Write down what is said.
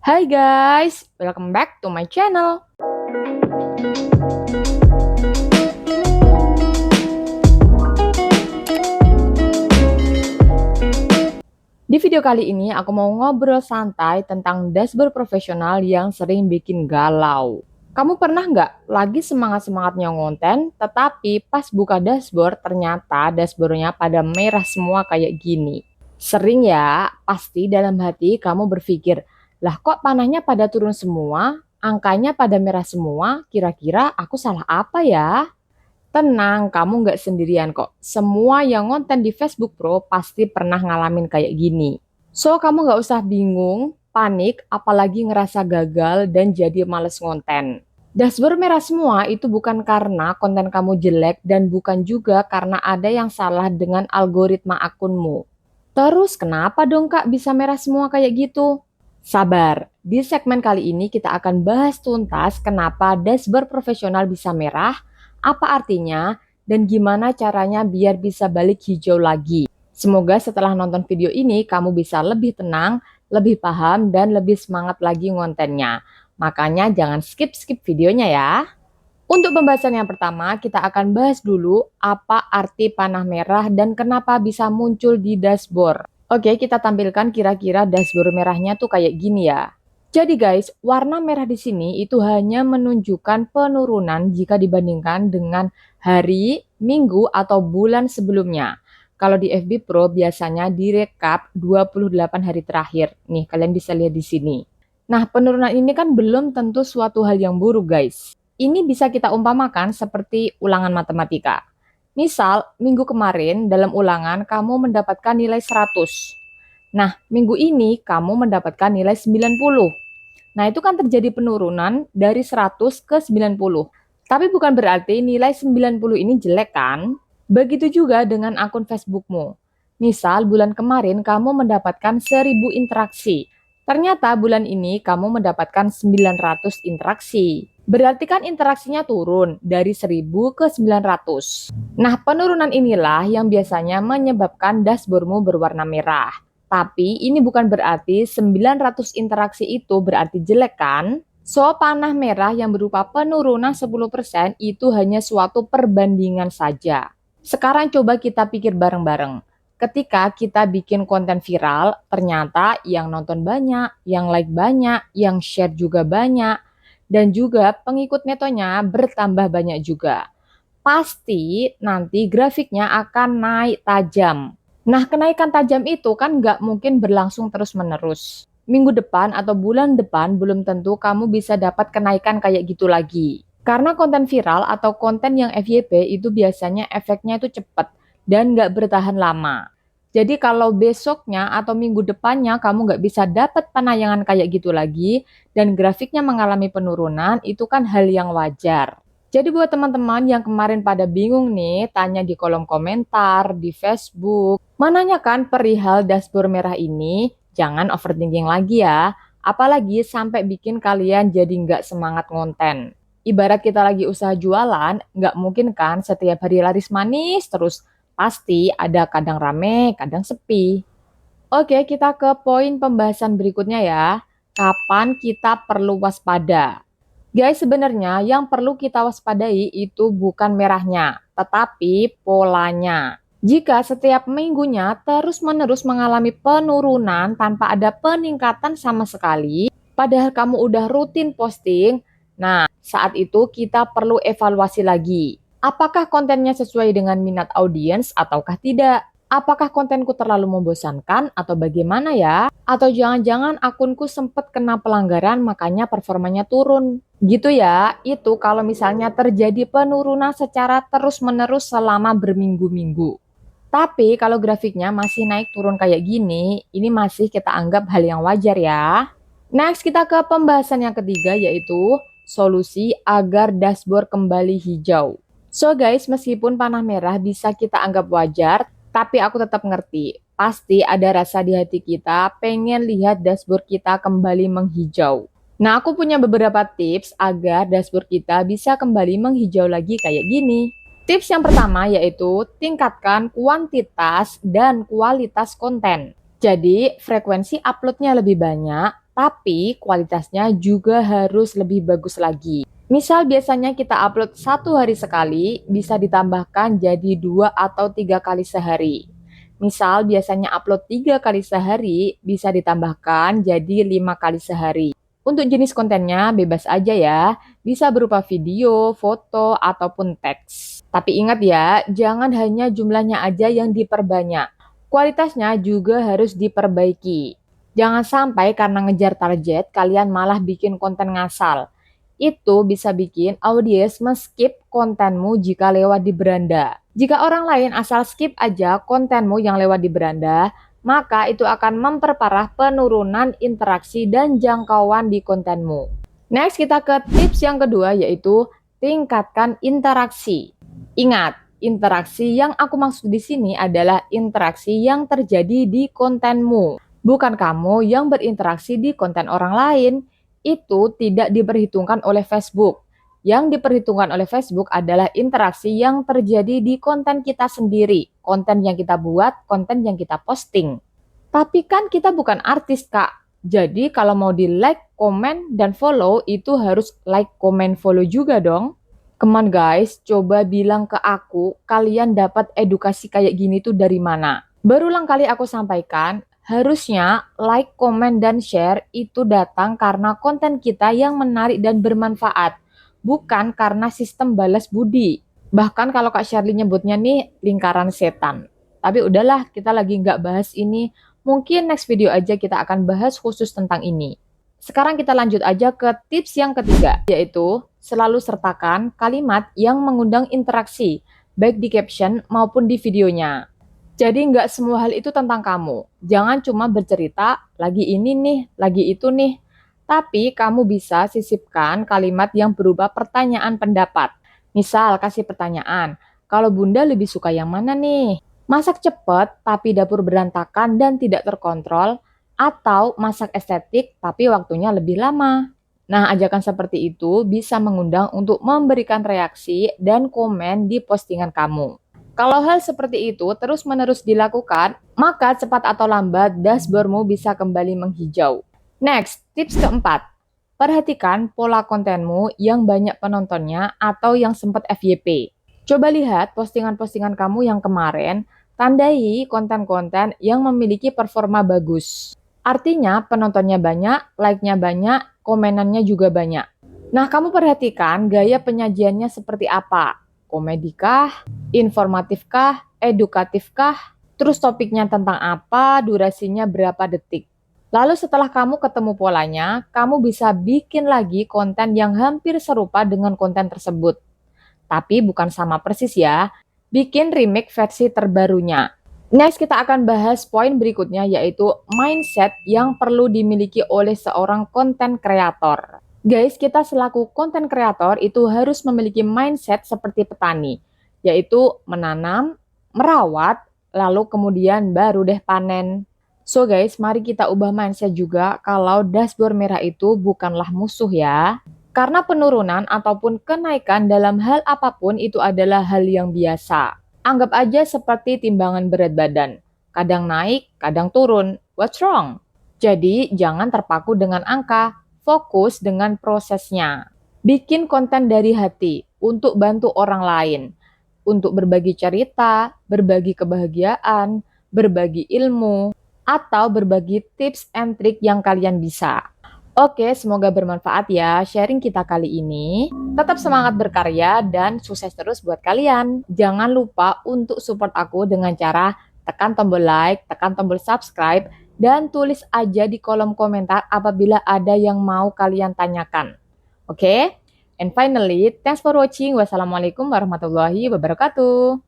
Hai guys, welcome back to my channel. Di video kali ini aku mau ngobrol santai tentang dashboard profesional yang sering bikin galau. Kamu pernah nggak lagi semangat-semangatnya ngonten, tetapi pas buka dashboard ternyata dashboardnya pada merah semua kayak gini? Sering ya, pasti dalam hati kamu berpikir, lah kok panahnya pada turun semua, angkanya pada merah semua, kira-kira aku salah apa ya? Tenang, kamu nggak sendirian kok. Semua yang ngonten di Facebook Pro pasti pernah ngalamin kayak gini. So, kamu nggak usah bingung, panik, apalagi ngerasa gagal dan jadi males ngonten. Dashboard merah semua itu bukan karena konten kamu jelek dan bukan juga karena ada yang salah dengan algoritma akunmu. Terus kenapa dong Kak bisa merah semua kayak gitu? Sabar, di segmen kali ini kita akan bahas tuntas kenapa dashboard profesional bisa merah, apa artinya, dan gimana caranya biar bisa balik hijau lagi. Semoga setelah nonton video ini kamu bisa lebih tenang, lebih paham, dan lebih semangat lagi ngontennya. Makanya jangan skip-skip videonya ya. Untuk pembahasan yang pertama, kita akan bahas dulu apa arti panah merah dan kenapa bisa muncul di dashboard. Oke, kita tampilkan kira-kira dashboard merahnya tuh kayak gini ya. Jadi guys, warna merah di sini itu hanya menunjukkan penurunan jika dibandingkan dengan hari, minggu, atau bulan sebelumnya. Kalau di FB Pro biasanya direkap 28 hari terakhir. Nih, kalian bisa lihat di sini. Nah, penurunan ini kan belum tentu suatu hal yang buruk guys. Ini bisa kita umpamakan seperti ulangan matematika. Misal, minggu kemarin dalam ulangan kamu mendapatkan nilai 100. Nah, minggu ini kamu mendapatkan nilai 90. Nah, itu kan terjadi penurunan dari 100 ke 90. Tapi bukan berarti nilai 90 ini jelek kan? Begitu juga dengan akun Facebookmu. Misal, bulan kemarin kamu mendapatkan 1000 interaksi. Ternyata bulan ini kamu mendapatkan 900 interaksi. Berarti kan interaksinya turun dari 1000 ke 900. Nah, penurunan inilah yang biasanya menyebabkan dashboardmu berwarna merah. Tapi ini bukan berarti 900 interaksi itu berarti jelek kan? So, panah merah yang berupa penurunan 10% itu hanya suatu perbandingan saja. Sekarang coba kita pikir bareng-bareng. Ketika kita bikin konten viral, ternyata yang nonton banyak, yang like banyak, yang share juga banyak, dan juga pengikut netonya bertambah banyak juga. Pasti nanti grafiknya akan naik tajam. Nah, kenaikan tajam itu kan nggak mungkin berlangsung terus-menerus. Minggu depan atau bulan depan belum tentu kamu bisa dapat kenaikan kayak gitu lagi. Karena konten viral atau konten yang FYP itu biasanya efeknya itu cepat dan nggak bertahan lama. Jadi kalau besoknya atau minggu depannya kamu nggak bisa dapat penayangan kayak gitu lagi dan grafiknya mengalami penurunan, itu kan hal yang wajar. Jadi buat teman-teman yang kemarin pada bingung nih, tanya di kolom komentar, di Facebook, menanyakan perihal dashboard merah ini, jangan overthinking lagi ya. Apalagi sampai bikin kalian jadi nggak semangat ngonten. Ibarat kita lagi usaha jualan, nggak mungkin kan setiap hari laris manis terus. Pasti ada kadang rame, kadang sepi. Oke, kita ke poin pembahasan berikutnya ya. Kapan kita perlu waspada? Guys, sebenarnya yang perlu kita waspadai itu bukan merahnya, tetapi polanya. Jika setiap minggunya terus-menerus mengalami penurunan tanpa ada peningkatan sama sekali, padahal kamu udah rutin posting, nah saat itu kita perlu evaluasi lagi. Apakah kontennya sesuai dengan minat audiens ataukah tidak? Apakah kontenku terlalu membosankan atau bagaimana ya? Atau jangan-jangan akunku sempat kena pelanggaran makanya performanya turun. Gitu ya, itu kalau misalnya terjadi penurunan secara terus-menerus selama berminggu-minggu. Tapi kalau grafiknya masih naik turun kayak gini, ini masih kita anggap hal yang wajar ya. Next kita ke pembahasan yang ketiga yaitu solusi agar dashboard kembali hijau. So guys, meskipun panah merah bisa kita anggap wajar, tapi aku tetap ngerti, pasti ada rasa di hati kita pengen lihat dashboard kita kembali menghijau. Nah, aku punya beberapa tips agar dashboard kita bisa kembali menghijau lagi kayak gini. Tips yang pertama yaitu tingkatkan kuantitas dan kualitas konten. Jadi, frekuensi uploadnya lebih banyak, tapi kualitasnya juga harus lebih bagus lagi. Misal biasanya kita upload 1 hari sekali, bisa ditambahkan jadi 2 atau 3 kali sehari. Misal biasanya upload 3 kali sehari, bisa ditambahkan jadi 5 kali sehari. Untuk jenis kontennya bebas aja ya, bisa berupa video, foto, ataupun teks. Tapi ingat ya, jangan hanya jumlahnya aja yang diperbanyak. Kualitasnya juga harus diperbaiki. Jangan sampai karena ngejar target, kalian malah bikin konten ngasal. Itu bisa bikin audiens men-skip kontenmu jika lewat di beranda. Jika orang lain asal skip aja kontenmu yang lewat di beranda, maka itu akan memperparah penurunan interaksi dan jangkauan di kontenmu. Next, kita ke tips yang kedua, yaitu tingkatkan interaksi. Ingat, interaksi yang aku maksud di sini adalah interaksi yang terjadi di kontenmu. Bukan kamu yang berinteraksi di konten orang lain. Itu tidak diperhitungkan oleh Facebook. Yang diperhitungkan oleh Facebook adalah interaksi yang terjadi di konten kita sendiri. Konten yang kita buat, konten yang kita posting. Tapi kan kita bukan artis, Kak. Jadi kalau mau di like, komen, dan follow, itu harus like, komen, follow juga dong. Come on guys, coba bilang ke aku, kalian dapat edukasi kayak gini tuh dari mana? Berulang kali aku sampaikan, harusnya like, komen, dan share itu datang karena konten kita yang menarik dan bermanfaat, bukan karena sistem balas budi. Bahkan kalau Kak Shirley nyebutnya nih lingkaran setan. Tapi udahlah, kita lagi nggak bahas ini. Mungkin next video aja kita akan bahas khusus tentang ini. Sekarang kita lanjut aja ke tips yang ketiga, yaitu selalu sertakan kalimat yang mengundang interaksi, baik di caption maupun di videonya. Jadi nggak semua hal itu tentang kamu. Jangan cuma bercerita, lagi ini nih, lagi itu nih. Tapi kamu bisa sisipkan kalimat yang berupa pertanyaan pendapat. Misal kasih pertanyaan, kalau Bunda lebih suka yang mana nih? Masak cepat tapi dapur berantakan dan tidak terkontrol, atau masak estetik tapi waktunya lebih lama. Nah, ajakan seperti itu bisa mengundang untuk memberikan reaksi dan komen di postingan kamu. Kalau hal seperti itu terus-menerus dilakukan, maka cepat atau lambat dashboardmu bisa kembali menghijau. Next, tips keempat. Perhatikan pola kontenmu yang banyak penontonnya atau yang sempat FYP. Coba lihat postingan-postingan kamu yang kemarin, tandai konten-konten yang memiliki performa bagus. Artinya penontonnya banyak, like-nya banyak, komenannya juga banyak. Nah, kamu perhatikan gaya penyajiannya seperti apa? Komedikah? Informatifkah? Edukatifkah? Terus topiknya tentang apa? Durasinya berapa detik? Lalu setelah kamu ketemu polanya, kamu bisa bikin lagi konten yang hampir serupa dengan konten tersebut. Tapi bukan sama persis ya. Bikin remake versi terbarunya. Next, kita akan bahas poin berikutnya, yaitu mindset yang perlu dimiliki oleh seorang konten kreator. Guys, kita selaku konten kreator itu harus memiliki mindset seperti petani, yaitu menanam, merawat, lalu kemudian baru deh panen. So guys, mari kita ubah mindset juga kalau dashboard merah itu bukanlah musuh ya. Karena penurunan ataupun kenaikan dalam hal apapun itu adalah hal yang biasa. Anggap aja seperti timbangan berat badan. Kadang naik, kadang turun. What's wrong? Jadi, jangan terpaku dengan angka. Fokus dengan prosesnya. Bikin konten dari hati untuk bantu orang lain. Untuk berbagi cerita, berbagi kebahagiaan, berbagi ilmu, atau berbagi tips and trik yang kalian bisa. Oke, semoga bermanfaat ya sharing kita kali ini. Tetap semangat berkarya dan sukses terus buat kalian. Jangan lupa untuk support aku dengan cara tekan tombol like, tekan tombol subscribe, dan tulis aja di kolom komentar apabila ada yang mau kalian tanyakan. Oke? And finally, thanks for watching. Wassalamualaikum warahmatullahi wabarakatuh.